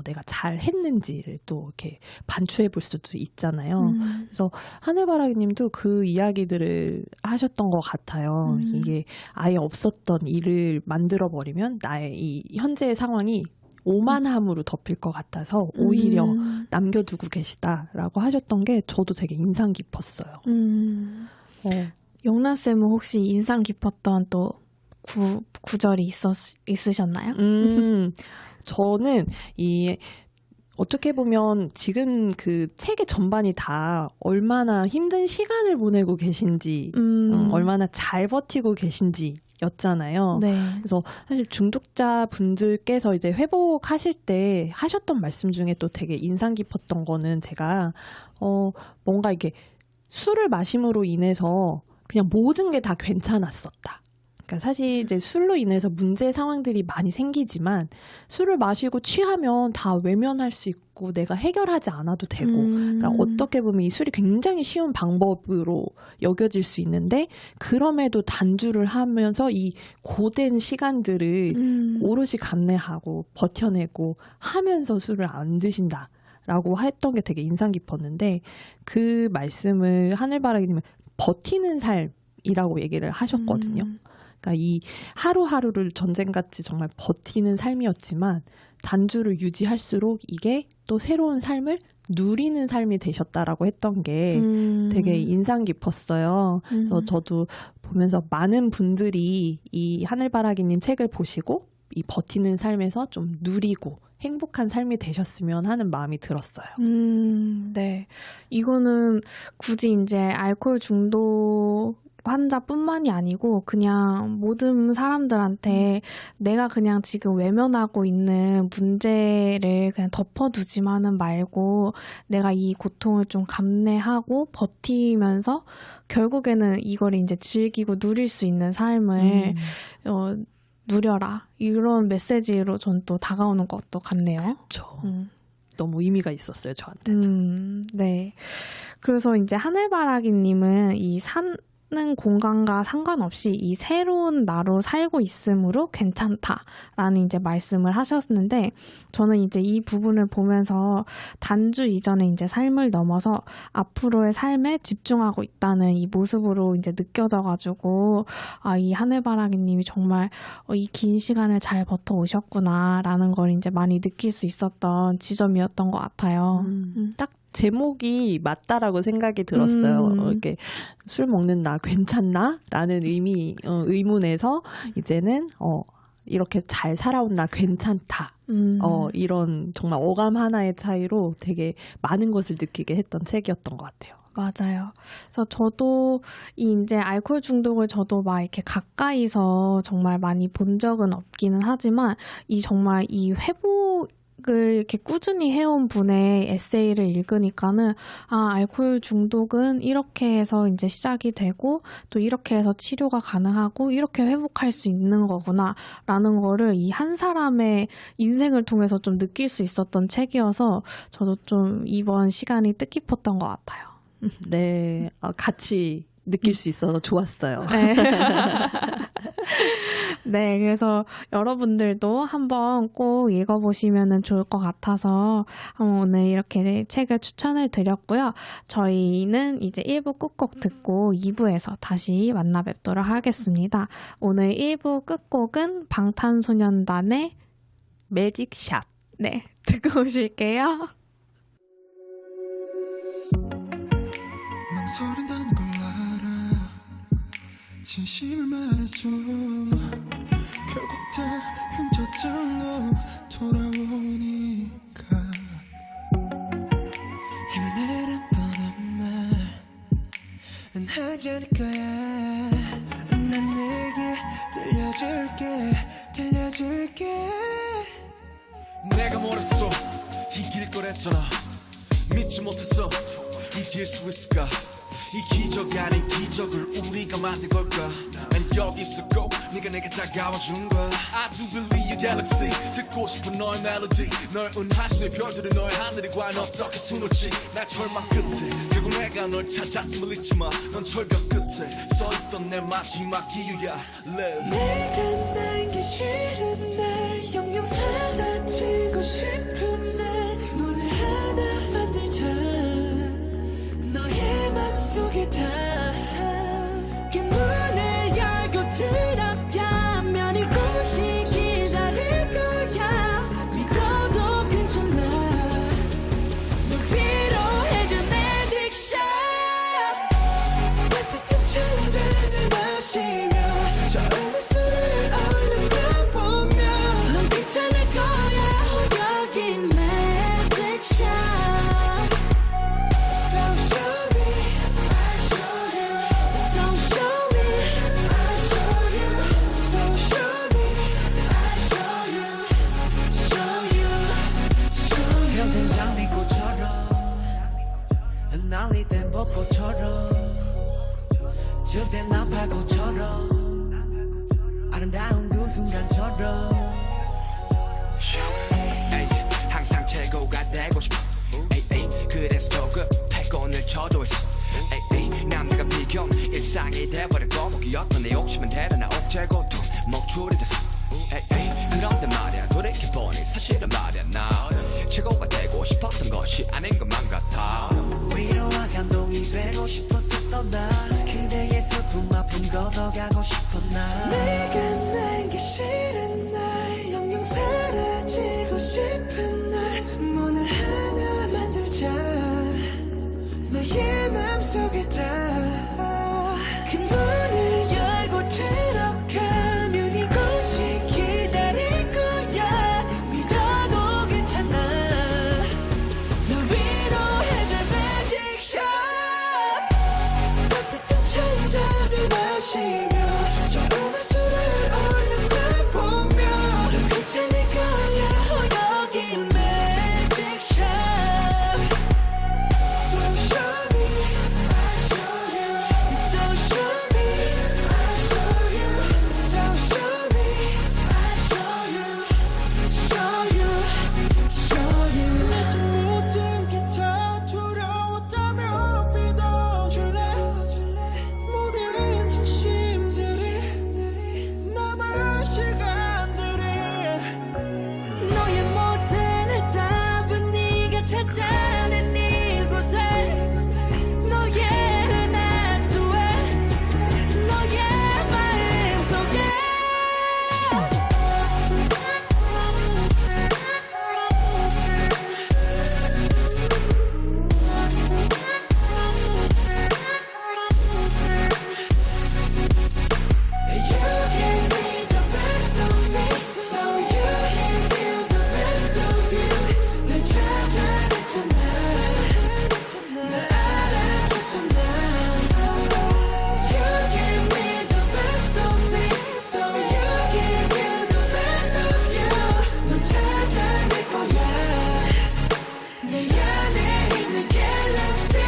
내가 잘 했는지를 또 이렇게 반추해 볼 수도 있잖아요. 그래서 하늘바라기님도 그 이야기들을 하셨던 것 같아요. 이게 아예 없었던 일을 만들어버리면 나의 이 현재의 상황이 오만함으로 덮일 것 같아서 오히려 남겨두고 계시다라고 하셨던 게 저도 되게 인상 깊었어요. 영란쌤은 혹시 인상 깊었던 또 구절이 있으셨나요? 저는 어떻게 보면 지금 그 책의 전반이 다 얼마나 힘든 시간을 보내고 계신지, 얼마나 잘 버티고 계신지 였잖아요. 네. 그래서 사실 중독자 분들께서 이제 회복하실 때 하셨던 말씀 중에 또 되게 인상 깊었던 거는, 제가 뭔가 이게 술을 마심으로 인해서 그냥 모든 게 다 괜찮았었다. 그러니까 사실 이제 술로 인해서 문제 상황들이 많이 생기지만 술을 마시고 취하면 다 외면할 수 있고 내가 해결하지 않아도 되고, 그러니까 어떻게 보면 이 술이 굉장히 쉬운 방법으로 여겨질 수 있는데, 그럼에도 단주를 하면서 이 고된 시간들을 오롯이 감내하고 버텨내고 하면서 술을 안 드신다 라고 했던 게 되게 인상 깊었는데, 그 말씀을 하늘바라기님은 버티는 삶이라고 얘기를 하셨거든요. 그러니까 이 하루하루를 전쟁같이 정말 버티는 삶이었지만 단주를 유지할수록 이게 또 새로운 삶을 누리는 삶이 되셨다라고 했던 게 되게 인상 깊었어요. 그래서 저도 보면서 많은 분들이 이 하늘바라기님 책을 보시고 이 버티는 삶에서 좀 누리고 행복한 삶이 되셨으면 하는 마음이 들었어요. 네. 이거는 굳이 이제 알코올 중독 환자뿐만이 아니고 그냥 모든 사람들한테 내가 그냥 지금 외면하고 있는 문제를 그냥 덮어두지만은 말고 내가 이 고통을 좀 감내하고 버티면서 결국에는 이걸 이제 즐기고 누릴 수 있는 삶을 누려라. 이런 메시지로 전 또 다가오는 것도 같네요. 그렇죠. 너무 의미가 있었어요, 저한테. 네. 그래서 이제 하늘바라기님은 이 사는 공간과 상관없이 이 새로운 나로 살고 있으므로 괜찮다라는 이제 말씀을 하셨는데 저는 이제 이 부분을 보면서 단주 이전에 이제 삶을 넘어서 앞으로의 삶에 집중하고 있다는 이 모습으로 이제 느껴져가지고 아, 이 하늘바라기님이 정말 이 긴 시간을 잘 버텨 오셨구나라는 걸 이제 많이 느낄 수 있었던 지점이었던 것 같아요. 딱 제목이 맞다라고 생각이 들었어요. 이렇게 술 먹는 나 괜찮나? 라는 의문에서 이제는 이렇게 잘 살아온 나 괜찮다. 이런 정말 어감 하나의 차이로 되게 많은 것을 느끼게 했던 책이었던 것 같아요. 맞아요. 그래서 저도 이제 알코올 중독을 저도 막 이렇게 가까이서 정말 많이 본 적은 없기는 하지만 정말 이 회복을 이렇게 꾸준히 해온 분의 에세이를 읽으니까는 알코올 중독은 이렇게 해서 이제 시작이 되고 또 이렇게 해서 치료가 가능하고 이렇게 회복할 수 있는 거구나라는 거를 이 한 사람의 인생을 통해서 좀 느낄 수 있었던 책이어서 저도 좀 이번 시간이 뜻깊었던 것 같아요. 네, 같이 느낄 수 있어서 좋았어요. 네. 네, 그래서 여러분들도 한번 꼭 읽어보시면 좋을 것 같아서 오늘 이렇게 책을 추천을 드렸고요. 저희는 이제 1부 끝곡 듣고 2부에서 다시 만나 뵙도록 하겠습니다. 오늘 1부 끝곡은 방탄소년단의 매직샷. 네, 듣고 오실게요. 망설인다는 걸 알아 진심을 말해줘 결국 다 흉터져 너 돌아오니까 힘을 내란 뻔한 말은 하지 않을 거야 난 내게 들려줄게 내가 뭐랬어 이길 거랬잖아 믿지 못했어 이길 수 있을까 이 기적이 아닌 기적을 우리가 만든 걸까 난 여기 있었고 네가 내게 다가와준 거야 I do believe your galaxy 듣고 싶은 너의 멜로디 널 은할 수의 별들은 너의 하늘이 과연 어떻게 수놓지 날 절망 끝에 결국 내가 널 찾았음을 잊지마 넌 절벽 끝에 서있던 내 마지막 이유야 Live 내가 남기 싫은 날 영영 사라지고 싶은 날 문을 하나 만들자 너의 맘속에 닿그 문을 열고 들어가면 이곳이 기다릴 거야 믿어도 괜찮아 널 위로해줄 매직샷 따뜻한 천장을 마시며 저음의 술을 얼른 타보며 넌 괜찮을 거야 여긴 매직샷 날리던 벚꽃처럼 질땐 나팔꽃처럼 아름다운 그 순간처럼 에이, 항상 최고가 되고 싶어 에이, 에이, 그래서 조급해 꼰을 쳐도 있어 에이, 에이, 남들과 비교 일상이 돼버렸고 목이었던 내 욕심은 대단한 억제 고통 목줄이 됐어 에이, 에이, 그런데 말야 돌이켜보니 사실은 말야 나 최고가 되고 싶었던 것이 아닌 것만 같아 위로와 감동이 되고 싶었었던 나 그대의 슬픔 아픔 걷어가고 싶어 나 내가 날기 싫은 날 영영 사라지고 싶은 날 문을 하나 만들자 너의 맘속에 닿그 문을 열고 들어가면 이곳이 기다릴 거야 믿어도 괜찮아 널 위로해줄 매직샷 따뜻한 천장들 마시며 조금만 술을 올리다 보면 넌 괜찮을 거야. 여기 Magic Shop. So show me, I'll show you. So show me, I'll show you. So show me, I'll show you. Show you, show you. 모든 게 다 두려웠다면 믿어줄래? 모든 진심들이 남은 시간들이 너의 모든 답은 네가 찾아낸 이곳에 너의 은하수에 너의 마음속에 You gave me the best of me, so you can feel the best of you. 날 찾아냈잖아, 날 알아줬잖아. You gave me the best of me, so you can feel the best of you. 넌 찾아낼 거야, 내 안에 있는 galaxy.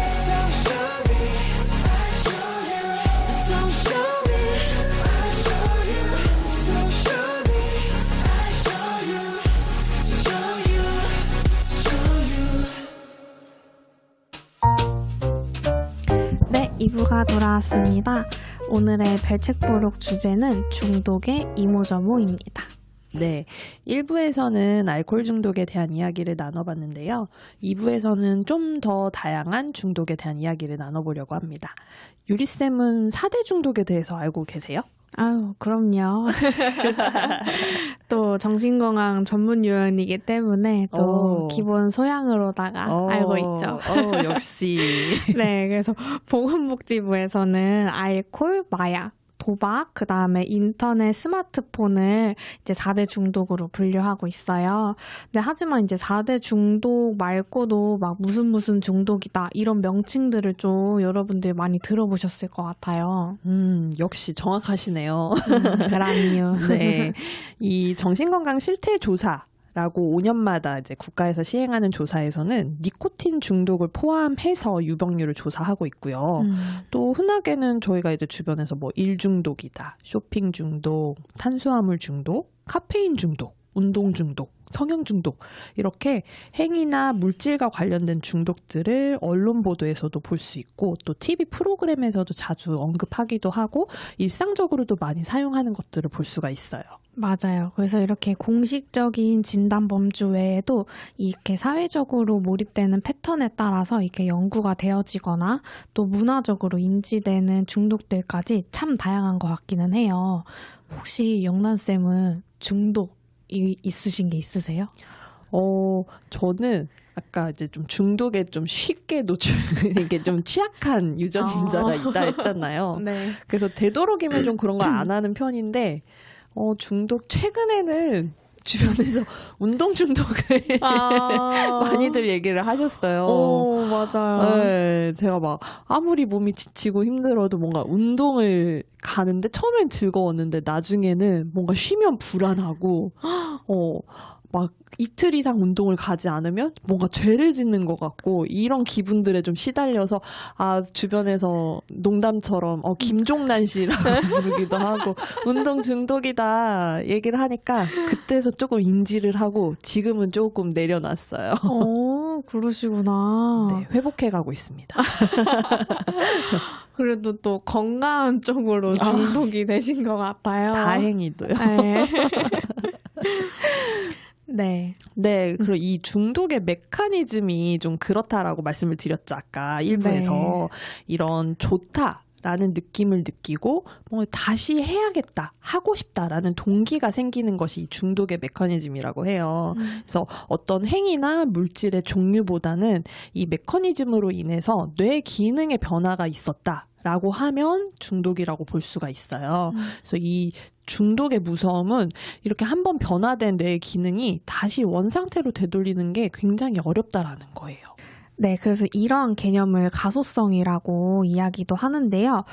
So show me, I'll show you. So show me, I'll show you. So show me, I'll show you. Show you, show you. 네, 2부가 돌아왔습니다. 오늘의 별책부록 주제는 중독의 이모저모입니다. 네, 1부에서는 알코올 중독에 대한 이야기를 나눠봤는데요. 2부에서는 좀 더 다양한 중독에 대한 이야기를 나눠보려고 합니다. 유리쌤은 4대 중독에 대해서 알고 계세요? 아유, 그럼요. 또 정신건강 전문 요원이기 때문에 또 오. 기본 소양으로다가 알고 있죠. 역시. 네, 그래서 보건복지부에서는 알코올, 마약, 도박, 그 다음에 인터넷, 스마트폰을 이제 4대 중독으로 분류하고 있어요. 근데 하지만 이제 4대 중독 말고도 막 무슨 중독이다 이런 명칭들을 좀 여러분들 많이 들어보셨을 것 같아요. 역시 정확하시네요. 그럼요. 네. 이 정신건강 실태 조사 라고 5년마다 이제 국가에서 시행하는 조사에서는 니코틴 중독을 포함해서 유병률을 조사하고 있고요. 또 흔하게는 저희가 이제 주변에서 뭐 일 중독이다, 쇼핑 중독, 탄수화물 중독, 카페인 중독, 운동 중독, 성형 중독 이렇게 행위나 물질과 관련된 중독들을 언론 보도에서도 볼 수 있고 또 TV 프로그램에서도 자주 언급하기도 하고 일상적으로도 많이 사용하는 것들을 볼 수가 있어요. 맞아요. 그래서 이렇게 공식적인 진단 범주 외에도 이렇게 사회적으로 몰입되는 패턴에 따라서 이렇게 연구가 되어지거나 또 문화적으로 인지되는 중독들까지 참 다양한 것 같기는 해요. 혹시 영란쌤은 중독이 있으신 게 있으세요? 저는 아까 이제 좀 중독에 좀 쉽게 이게 좀 취약한 유전인자가 있다 했잖아요. 네. 그래서 되도록이면 좀 그런 걸 안 하는 편인데, 중독, 최근에는 주변에서 운동 중독을 많이들 얘기를 하셨어요. 오, 맞아요. 네, 제가 막 아무리 몸이 지치고 힘들어도 뭔가 운동을 가는데 처음엔 즐거웠는데 나중에는 뭔가 쉬면 불안하고, 막 이틀 이상 운동을 가지 않으면 뭔가 죄를 짓는 것 같고 이런 기분들에 좀 시달려서 주변에서 농담처럼 김종란 씨라고 부르기도 하고 운동 중독이다 얘기를 하니까 그때서 조금 인지를 하고 지금은 조금 내려놨어요. 그러시구나. 네, 회복해가고 있습니다. 그래도 또 건강한 쪽으로 중독이 되신 것 같아요. 다행히도요. 네. 네. 네, 그리고 이 중독의 메커니즘이 좀 그렇다라고 말씀을 드렸죠. 아까 1부에서 네. 이런 좋다라는 느낌을 느끼고 뭐 다시 해야겠다, 하고 싶다라는 동기가 생기는 것이 이 중독의 메커니즘이라고 해요. 그래서 어떤 행위나 물질의 종류보다는 이 메커니즘으로 인해서 뇌 기능의 변화가 있었다라고 하면 중독이라고 볼 수가 있어요. 그래서 이 중독의 무서움은 이렇게 한번 변화된 뇌의 기능이 다시 원상태로 되돌리는 게 굉장히 어렵다라는 거예요. 네, 그래서 이러한 개념을 가소성이라고 이야기도 하는데요.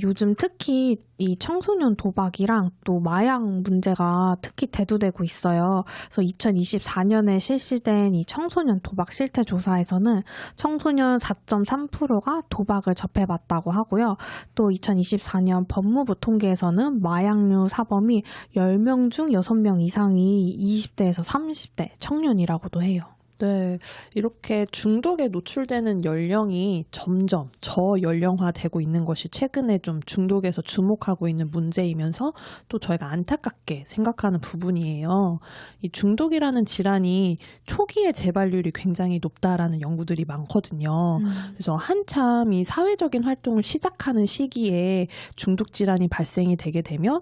요즘 특히 이 청소년 도박이랑 또 마약 문제가 특히 대두되고 있어요. 그래서 2024년에 실시된 이 청소년 도박 실태 조사에서는 청소년 4.3%가 도박을 접해봤다고 하고요. 또 2024년 법무부 통계에서는 마약류 사범이 10명 중 6명 이상이 20대에서 30대 청년이라고도 해요. 네, 이렇게 중독에 노출되는 연령이 점점 저연령화되고 있는 것이 최근에 좀 중독에서 주목하고 있는 문제이면서 또 저희가 안타깝게 생각하는 부분이에요. 이 중독이라는 질환이 초기에 재발률이 굉장히 높다라는 연구들이 많거든요. 그래서 한참 이 사회적인 활동을 시작하는 시기에 중독 질환이 발생이 되게 되면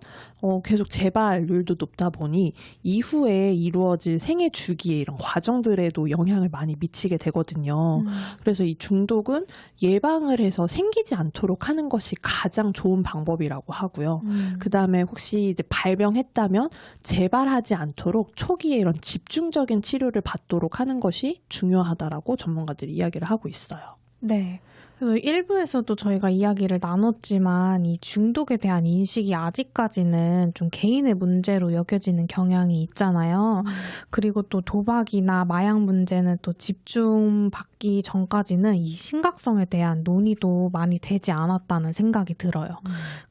계속 재발률도 높다 보니 이후에 이루어질 생애 주기에 이런 과정들에도 영향을 많이 미치게 되거든요. 그래서 이 중독은 예방을 해서 생기지 않도록 하는 것이 가장 좋은 방법이라고 하고요. 그 다음에 혹시 이제 발병했다면 재발하지 않도록 초기에 이런 집중적인 치료를 받도록 하는 것이 중요하다라고 전문가들이 이야기를 하고 있어요. 네. 그래서 1부에서도 저희가 이야기를 나눴지만 이 중독에 대한 인식이 아직까지는 좀 개인의 문제로 여겨지는 경향이 있잖아요. 그리고 또 도박이나 마약 문제는 또 집중받기 전까지는 이 심각성에 대한 논의도 많이 되지 않았다는 생각이 들어요.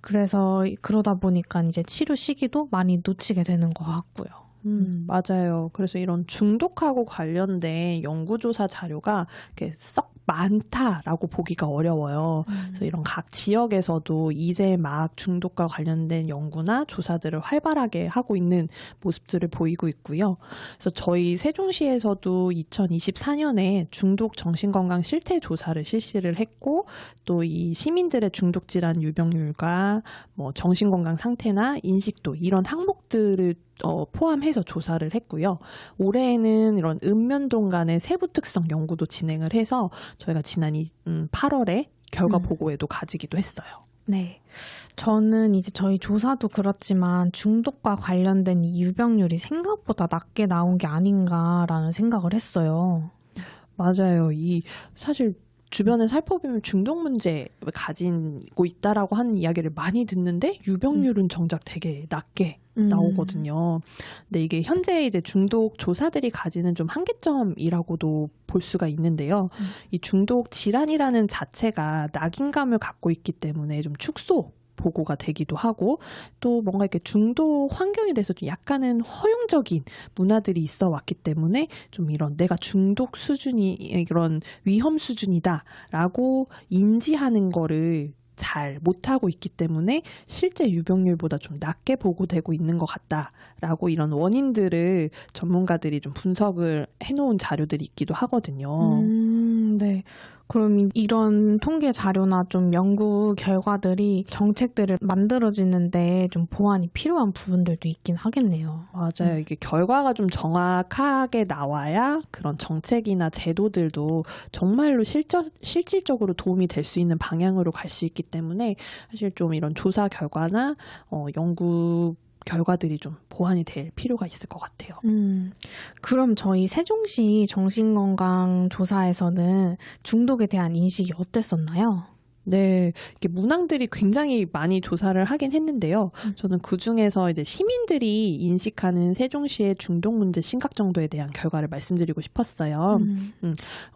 그래서 그러다 보니까 이제 치료 시기도 많이 놓치게 되는 것 같고요. 맞아요. 그래서 이런 중독하고 관련된 연구조사 자료가 이렇게 썩 많다라고 보기가 어려워요. 그래서 이런 각 지역에서도 이제 막 중독과 관련된 연구나 조사들을 활발하게 하고 있는 모습들을 보이고 있고요. 그래서 저희 세종시에서도 2024년에 중독 정신건강 실태 조사를 실시를 했고 또 이 시민들의 중독 질환 유병률과 뭐 정신건강 상태나 인식도 이런 항목들을 포함해서 조사를 했고요. 올해에는 이런 읍면동 간의 세부 특성 연구도 진행을 해서 저희가 지난 8월에 결과 보고회도 가지기도 했어요. 네. 저는 이제 저희 조사도 그렇지만 중독과 관련된 이 유병률이 생각보다 낮게 나온 게 아닌가라는 생각을 했어요. 맞아요. 사실 주변에 살펴보면 중독 문제를 가지고 있다라고 하는 이야기를 많이 듣는데 유병률은 정작 되게 낮게 나오거든요. 근데 이게 현재 이제 중독 조사들이 가지는 좀 한계점이라고도 볼 수가 있는데요. 이 중독 질환이라는 자체가 낙인감을 갖고 있기 때문에 좀 축소 보고가 되기도 하고 또 뭔가 이렇게 중독 환경에 대해서 좀 약간은 허용적인 문화들이 있어 왔기 때문에 좀 이런 내가 중독 수준이 이런 위험 수준이다라고 인지하는 거를 잘 못하고 있기 때문에 실제 유병률보다 좀 낮게 보고되고 있는 것 같다라고 이런 원인들을 전문가들이 좀 분석을 해놓은 자료들이 있기도 하거든요. 네. 그럼 이런 통계 자료나 좀 연구 결과들이 정책들을 만들어지는데 좀 보완이 필요한 부분들도 있긴 하겠네요. 맞아요. 이게 결과가 좀 정확하게 나와야 그런 정책이나 제도들도 정말로 실질적으로 도움이 될 수 있는 방향으로 갈 수 있기 때문에 사실 좀 이런 조사 결과나 연구 결과들이 좀 보완이 될 필요가 있을 것 같아요. 그럼 저희 세종시 정신건강 조사에서는 중독에 대한 인식이 어땠었나요? 네, 이게 문항들이 굉장히 많이 조사를 하긴 했는데요. 저는 그 중에서 이제 시민들이 인식하는 세종시의 중독 문제 심각 정도에 대한 결과를 말씀드리고 싶었어요.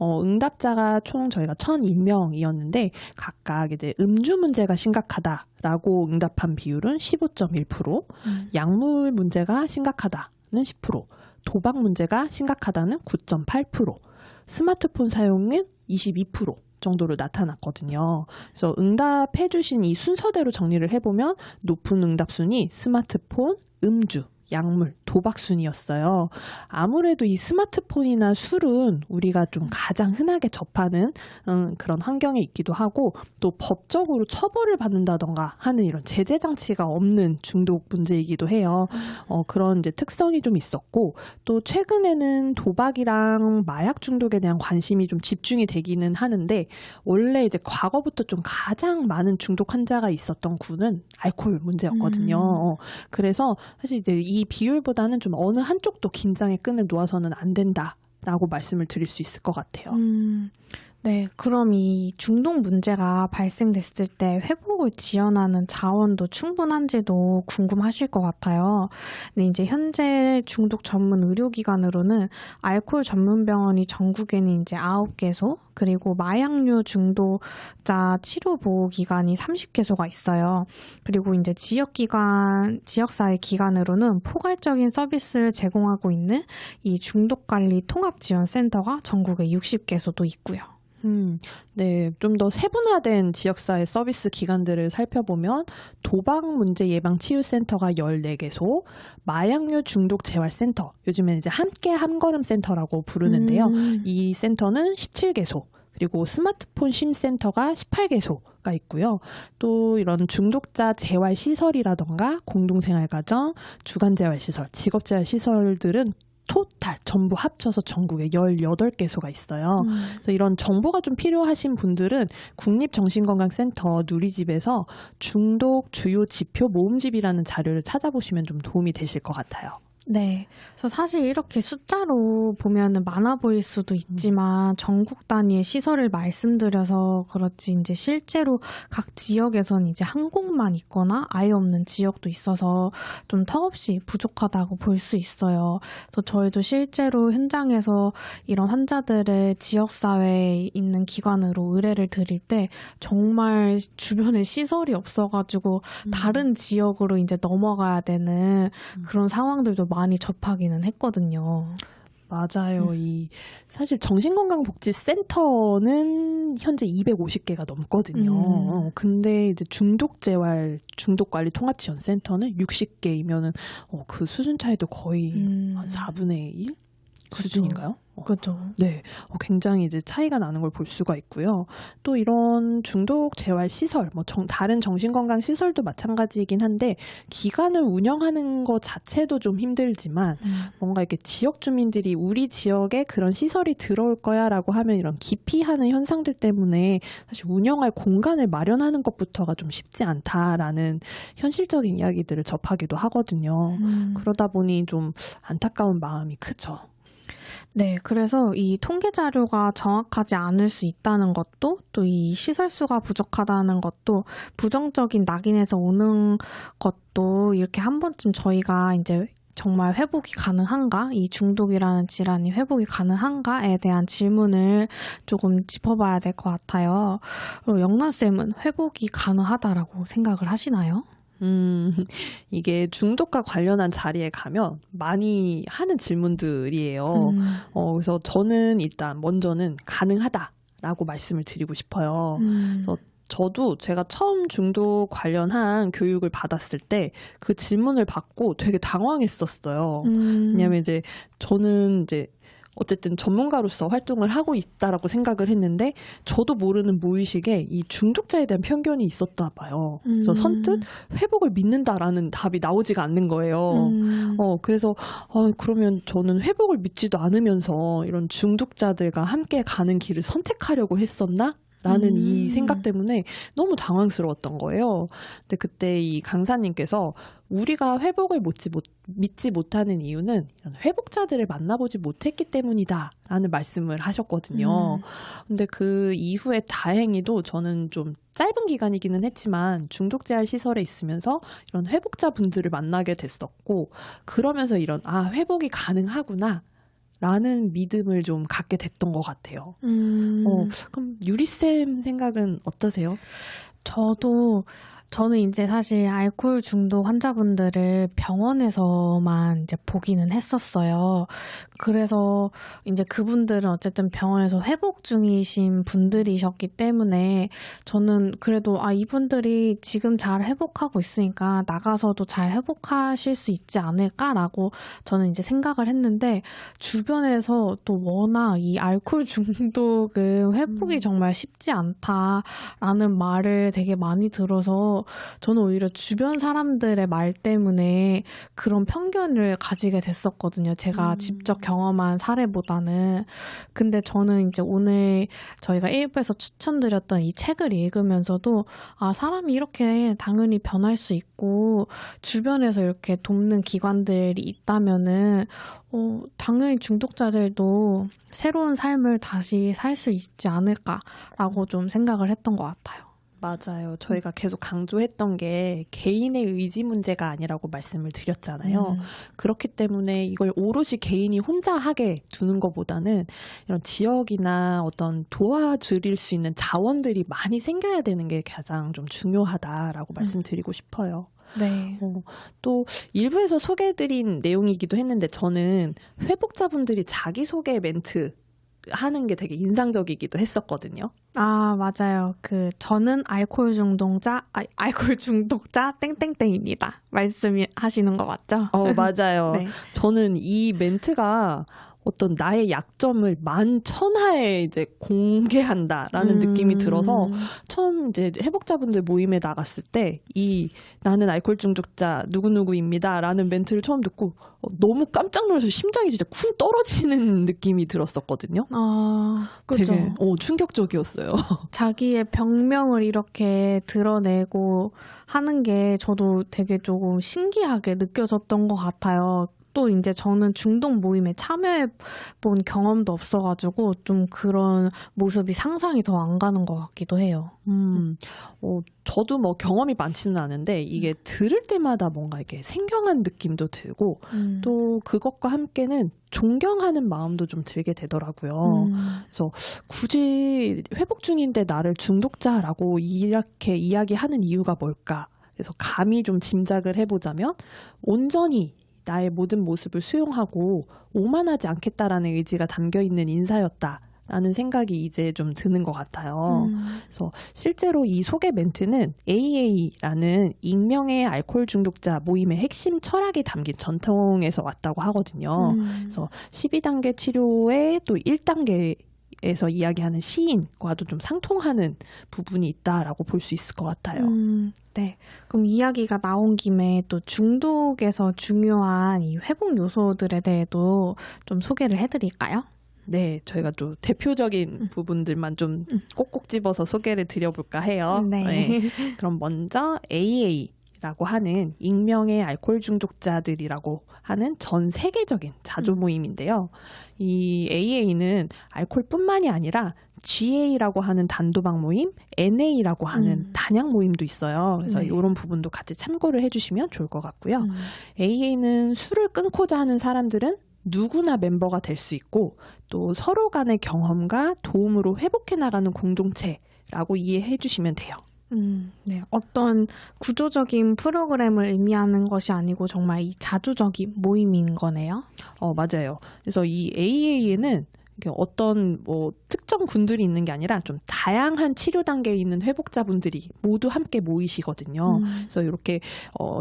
응답자가 총 저희가 1,002명이었는데 각각 이제 음주 문제가 심각하다라고 응답한 비율은 15.1%, 약물 문제가 심각하다는 10%, 도박 문제가 심각하다는 9.8%, 스마트폰 사용은 22%. 정도로 나타났거든요. 그래서 응답해주신 이 순서대로 정리를 해보면 높은 응답 순위, 스마트폰, 음주, 약물, 도박 순이었어요. 아무래도 이 스마트폰이나 술은 우리가 좀 가장 흔하게 접하는 그런 환경에 있기도 하고 또 법적으로 처벌을 받는다던가 하는 이런 제재 장치가 없는 중독 문제이기도 해요. 그런 이제 특성이 좀 있었고 또 최근에는 도박이랑 마약 중독에 대한 관심이 좀 집중이 되기는 하는데 원래 이제 과거부터 좀 가장 많은 중독 환자가 있었던 구는 알코올 문제였거든요. 그래서 사실 이제 이 비율보다는 좀 어느 한쪽도 긴장의 끈을 놓아서는 안 된다. 라고 말씀을 드릴 수 있을 것 같아요. 네, 그럼 이 중독 문제가 발생됐을 때 회복을 지원하는 자원도 충분한지도 궁금하실 것 같아요. 근데 이제 현재 중독 전문 의료기관으로는 알코올 전문 병원이 전국에는 이제 9개소, 그리고 마약류 중독자 치료보호기관이 30개소가 있어요. 그리고 이제 지역사회 기관으로는 포괄적인 서비스를 제공하고 있는 이 중독관리 통합지원센터가 전국에 60개소도 있고요. 네, 좀 더 세분화된 지역사회 서비스 기관들을 살펴보면 도박 문제 예방 치유센터가 14개소, 마약류 중독 재활센터, 요즘엔 이제 함께 한걸음 센터라고 부르는데요. 이 센터는 17개소, 그리고 스마트폰 쉼센터가 18개소가 있고요. 또 이런 중독자 재활 시설이라던가 공동생활가정, 주간재활시설, 직업재활시설들은 토탈 전부 합쳐서 전국에 18개소가 있어요. 그래서 이런 정보가 좀 필요하신 분들은 국립정신건강센터 누리집에서 중독 주요 지표 모음집이라는 자료를 찾아보시면 좀 도움이 되실 것 같아요. 네. 그래서 사실 이렇게 숫자로 보면은 많아 보일 수도 있지만 전국 단위의 시설을 말씀드려서 그렇지 이제 실제로 각 지역에선 이제 한 곳만 있거나 아예 없는 지역도 있어서 좀 턱없이 부족하다고 볼 수 있어요. 그래서 저희도 실제로 현장에서 이런 환자들을 지역사회에 있는 기관으로 의뢰를 드릴 때 정말 주변에 시설이 없어가지고 다른 지역으로 이제 넘어가야 되는 그런 상황들도 많이 접하기는 했거든요. 맞아요. 사실 정신건강복지센터는 현재 250개가 넘거든요. 근데 이제 중독재활, 중독관리 통합지원센터는 60개이면은 그 수준 차이도 거의 한 4분의 1 수준인가요? 그렇죠. 네, 굉장히 이제 차이가 나는 걸 볼 수가 있고요. 또 이런 중독 재활 시설, 다른 정신건강 시설도 마찬가지이긴 한데 기관을 운영하는 것 자체도 좀 힘들지만 뭔가 이렇게 지역 주민들이 우리 지역에 그런 시설이 들어올 거야라고 하면 이런 기피하는 현상들 때문에 사실 운영할 공간을 마련하는 것부터가 좀 쉽지 않다라는 현실적인 이야기들을 접하기도 하거든요. 그러다 보니 좀 안타까운 마음이 크죠. 네, 그래서 이 통계 자료가 정확하지 않을 수 있다는 것도 또 이 시설 수가 부족하다는 것도 부정적인 낙인에서 오는 것도 이렇게 한 번쯤 저희가 이제 정말 회복이 가능한가? 이 중독이라는 질환이 회복이 가능한가에 대한 질문을 조금 짚어봐야 될 것 같아요. 영란쌤은 회복이 가능하다라고 생각을 하시나요? 이게 중독과 관련한 자리에 가면 많이 하는 질문들이에요. 그래서 저는 일단 먼저는 가능하다라고 말씀을 드리고 싶어요. 그래서 저도 제가 처음 중독 관련한 교육을 받았을 때 그 질문을 받고 되게 당황했었어요. 왜냐하면 이제 저는 이제 어쨌든 전문가로서 활동을 하고 있다라고 생각을 했는데 저도 모르는 무의식에 이 중독자에 대한 편견이 있었다 봐요. 그래서 선뜻 회복을 믿는다라는 답이 나오지가 않는 거예요. 그래서 그러면 저는 회복을 믿지도 않으면서 이런 중독자들과 함께 가는 길을 선택하려고 했었나? 라는 이 생각 때문에 너무 당황스러웠던 거예요. 근데 그때 이 강사님께서 우리가 회복을 믿지 못하는 이유는 이런 회복자들을 만나보지 못했기 때문이다 라는 말씀을 하셨거든요. 근데 그 이후에 다행히도 저는 좀 짧은 기간이기는 했지만 중독재활 시설에 있으면서 이런 회복자분들을 만나게 됐었고 그러면서 이런 회복이 가능하구나 라는 믿음을 좀 갖게 됐던 것 같아요. 그럼 유리쌤 생각은 어떠세요? 저는 이제 사실 알코올 중독 환자분들을 병원에서만 이제 보기는 했었어요. 그래서 이제 그분들은 어쨌든 병원에서 회복 중이신 분들이셨기 때문에 저는 그래도 이분들이 지금 잘 회복하고 있으니까 나가서도 잘 회복하실 수 있지 않을까라고 저는 이제 생각을 했는데 주변에서 또 워낙 이 알코올 중독은 회복이 정말 쉽지 않다라는 말을 되게 많이 들어서 같아서 저는 오히려 주변 사람들의 말 때문에 그런 편견을 가지게 됐었거든요. 제가 직접 경험한 사례보다는. 근데 저는 이제 오늘 저희가 1부에서 추천드렸던 이 책을 읽으면서도 아, 사람이 이렇게 당연히 변할 수 있고 주변에서 이렇게 돕는 기관들이 있다면은 당연히 중독자들도 새로운 삶을 다시 살 수 있지 않을까라고 좀 생각을 했던 것 같아요. 맞아요. 저희가 계속 강조했던 게 개인의 의지 문제가 아니라고 말씀을 드렸잖아요. 그렇기 때문에 이걸 오롯이 개인이 혼자 하게 두는 것보다는 이런 지역이나 어떤 도와드릴 수 있는 자원들이 많이 생겨야 되는 게 가장 좀 중요하다라고 말씀드리고 싶어요. 네. 또 일부에서 소개해드린 내용이기도 했는데 저는 회복자분들이 자기소개 멘트 하는 게 되게 인상적이기도 했었거든요. 아, 맞아요. 저는 알코올 중독자 땡땡땡입니다. 말씀하시는 거 맞죠? 맞아요. 네. 저는 이 멘트가 어떤 나의 약점을 만천하에 이제 공개한다라는 느낌이 들어서 처음 이제 회복자분들 모임에 나갔을 때 나는 알코올 중독자 누구누구입니다라는 멘트를 처음 듣고 너무 깜짝 놀라서 심장이 진짜 쿵 떨어지는 느낌이 들었었거든요. 아, 그죠. 되게 충격적이었어요. 자기의 병명을 이렇게 드러내고 하는 게 저도 되게 조금 신기하게 느껴졌던 것 같아요. 또 이제 저는 중독 모임에 참여해 본 경험도 없어가지고 좀 그런 모습이 상상이 더 안 가는 것 같기도 해요. 저도 뭐 경험이 많지는 않은데 이게 들을 때마다 뭔가 이렇게 생경한 느낌도 들고 또 그것과 함께는 존경하는 마음도 좀 들게 되더라고요. 그래서 굳이 회복 중인데 나를 중독자라고 이렇게 이야기하는 이유가 뭘까? 그래서 감히 좀 짐작을 해보자면 온전히 나의 모든 모습을 수용하고 오만하지 않겠다라는 의지가 담겨있는 인사였다라는 생각이 이제 좀 드는 것 같아요. 그래서 실제로 이 소개 멘트는 AA라는 익명의 알코올 중독자 모임의 핵심 철학이 담긴 전통에서 왔다고 하거든요. 그래서 12단계 치료의 또 1단계에서 이야기하는 시인과도 좀 상통하는 부분이 있다라고 볼 수 있을 것 같아요. 네. 그럼 이야기가 나온 김에 또 중독에서 중요한 이 회복 요소들에 대해도 좀 소개를 해드릴까요? 네, 저희가 또 대표적인 부분들만 좀 꼭꼭 집어서 소개를 드려볼까 해요. 네. 그럼 먼저 AA라고 하는 익명의 알코올 중독자들이라고 하는 전 세계적인 자조 모임인데요. 이 AA는 알코올뿐만이 아니라 GA라고 하는 단도박 모임, NA라고 하는 단약 모임도 있어요. 그래서 네. 이런 부분도 같이 참고를 해주시면 좋을 것 같고요. AA는 술을 끊고자 하는 사람들은 누구나 멤버가 될 수 있고 또 서로 간의 경험과 도움으로 회복해 나가는 공동체라고 이해해 주시면 돼요. 네. 어떤 구조적인 프로그램을 의미하는 것이 아니고 정말 이 자주적인 모임인 거네요. 맞아요. 그래서 이 AA에는 어떤 특정 군들이 있는 게 아니라 좀 다양한 치료 단계에 있는 회복자분들이 모두 함께 모이시거든요. 그래서 이렇게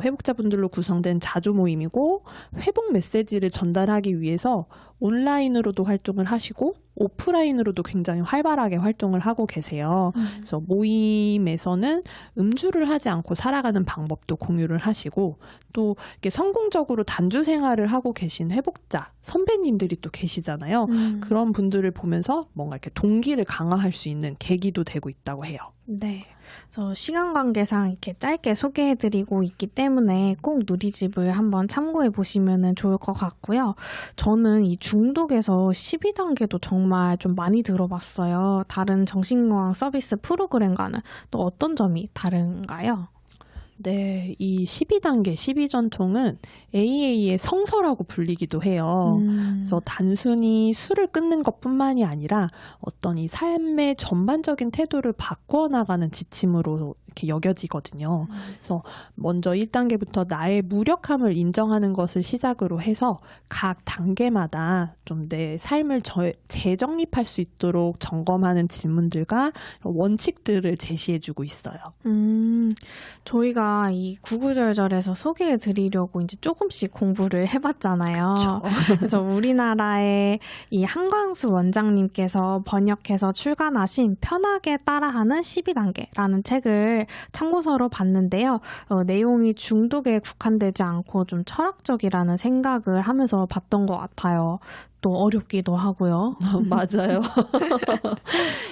회복자분들로 구성된 자조 모임이고 회복 메시지를 전달하기 위해서 온라인으로도 활동을 하시고 오프라인으로도 굉장히 활발하게 활동을 하고 계세요. 그래서 모임에서는 음주를 하지 않고 살아가는 방법도 공유를 하시고 또 이렇게 성공적으로 단주 생활을 하고 계신 회복자 선배님들이 또 계시잖아요. 그런 분들을 보면서 뭔가 이렇게 동기를 강화할 수 있는 계기도 되고 있다고 해요. 네. 그래서 시간 관계상 이렇게 짧게 소개해드리고 있기 때문에 꼭 누리집을 한번 참고해 보시면 좋을 것 같고요. 저는 이 중독에서 12단계도 정말 좀 많이 들어봤어요. 다른 정신건강 서비스 프로그램과는 또 어떤 점이 다른가요? 네, 이 12단계, 12전통은 AA의 성서라고 불리기도 해요. 그래서 단순히 술을 끊는 것뿐만이 아니라 어떤 이 삶의 전반적인 태도를 바꾸어 나가는 지침으로 이렇게 여겨지거든요. 그래서 먼저 1단계부터 나의 무력함을 인정하는 것을 시작으로 해서 각 단계마다 좀 내 삶을 재정립할 수 있도록 점검하는 질문들과 원칙들을 제시해주고 있어요. 저희가 이 구구절절해서 소개해 드리려고 이제 조금씩 공부를 해봤잖아요. 그래서 우리나라의 이 한광수 원장님께서 번역해서 출간하신 편하게 따라하는 12단계라는 책을 거를 참고서로 봤는데요. 내용이 중독에 국한되지 않고 좀 철학적이라는 생각을 하면서 봤던 것 같아요. 또 어렵기도 하고요. 맞아요.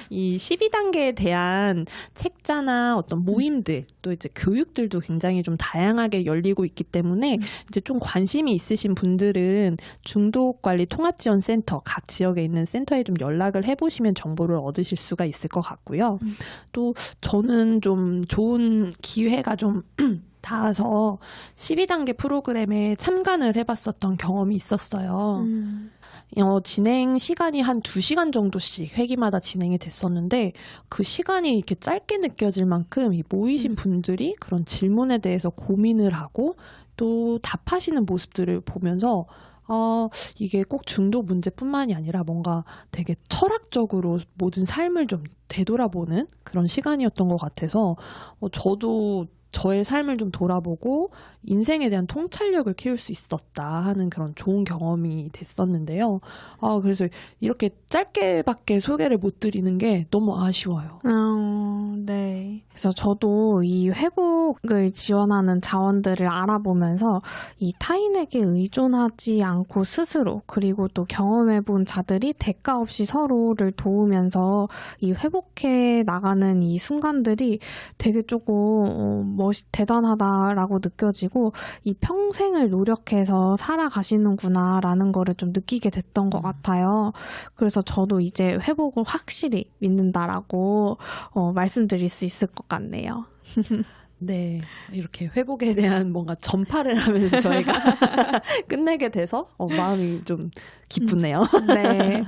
이 12단계에 대한 책자나 어떤 모임들, 또 이제 교육들도 굉장히 좀 다양하게 열리고 있기 때문에 이제 좀 관심이 있으신 분들은 중독관리통합지원센터, 각 지역에 있는 센터에 좀 연락을 해보시면 정보를 얻으실 수가 있을 것 같고요. 또 저는 좀 좋은 기회가 좀 닿아서 12단계 프로그램에 참관을 해봤었던 경험이 있었어요. 진행 시간이 한 2시간 정도씩 회기마다 진행이 됐었는데 그 시간이 이렇게 짧게 느껴질 만큼 이 모이신 분들이 그런 질문에 대해서 고민을 하고 또 답하시는 모습들을 보면서 이게 꼭 중독 문제뿐만이 아니라 뭔가 되게 철학적으로 모든 삶을 좀 되돌아보는 그런 시간이었던 것 같아서 저도 저의 삶을 좀 돌아보고 인생에 대한 통찰력을 키울 수 있었다 하는 그런 좋은 경험이 됐었는데요. 그래서 이렇게 짧게밖에 소개를 못 드리는 게 너무 아쉬워요. 네. 그래서 저도 이 회복을 지원하는 자원들을 알아보면서 이 타인에게 의존하지 않고 스스로 그리고 또 경험해본 자들이 대가 없이 서로를 도우면서 이 회복해 나가는 이 순간들이 되게 조금 대단하다라고 느껴지고 이 평생을 노력해서 살아가시는구나라는 거를 좀 느끼게 됐던 것 같아요. 그래서 저도 이제 회복을 확실히 믿는다라고 말씀드릴 수 있을 것 같네요. 네, 이렇게 회복에 대한 뭔가 전파를 하면서 저희가 끝내게 돼서 마음이 좀 기쁘네요. 네.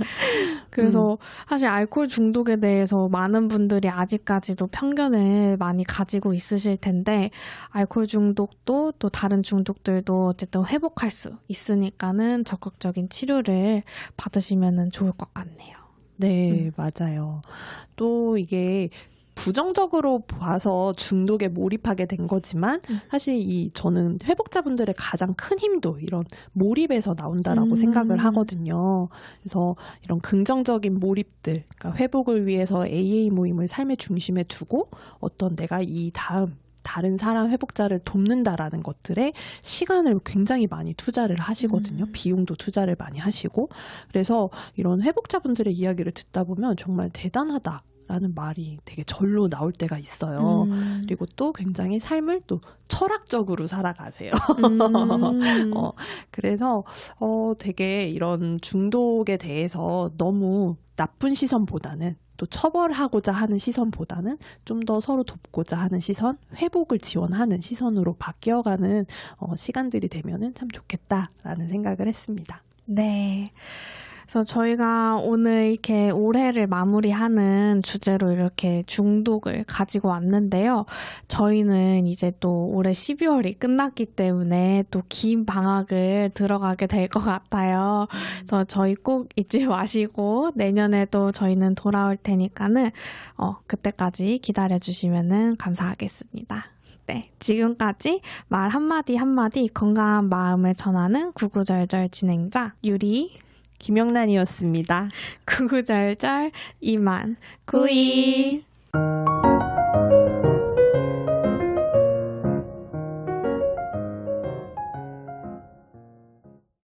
그래서 사실 알코올 중독에 대해서 많은 분들이 아직까지도 편견을 많이 가지고 있으실 텐데 알코올 중독도 또 다른 중독들도 어쨌든 회복할 수 있으니까는 적극적인 치료를 받으시면 좋을 것 같네요. 네, 맞아요. 또 이게 부정적으로 봐서 중독에 몰입하게 된 거지만 사실 저는 회복자분들의 가장 큰 힘도 이런 몰입에서 나온다라고 생각을 하거든요. 그래서 이런 긍정적인 몰입들, 그러니까 회복을 위해서 AA 모임을 삶의 중심에 두고 어떤 내가 이 다른 사람 회복자를 돕는다라는 것들에 시간을 굉장히 많이 투자를 하시거든요. 비용도 투자를 많이 하시고. 그래서 이런 회복자분들의 이야기를 듣다 보면 정말 대단하다. 라는 말이 되게 절로 나올 때가 있어요. 그리고 또 굉장히 삶을 또 철학적으로 살아가세요. 그래서 되게 이런 중독에 대해서 너무 나쁜 시선보다는 또 처벌하고자 하는 시선보다는 좀 더 서로 돕고자 하는 시선, 회복을 지원하는 시선으로 바뀌어가는 시간들이 되면은 참 좋겠다라는 생각을 했습니다. 네. 그래서 저희가 오늘 이렇게 올해를 마무리하는 주제로 이렇게 중독을 가지고 왔는데요. 저희는 이제 또 올해 12월이 끝났기 때문에 또 긴 방학을 들어가게 될 것 같아요. 그래서 저희 꼭 잊지 마시고 내년에도 저희는 돌아올 테니까는 그때까지 기다려주시면 감사하겠습니다. 네, 지금까지 말 한마디 한마디 건강한 마음을 전하는 구구절절 진행자 유리 김영란이었습니다. 구구절절 이만 구이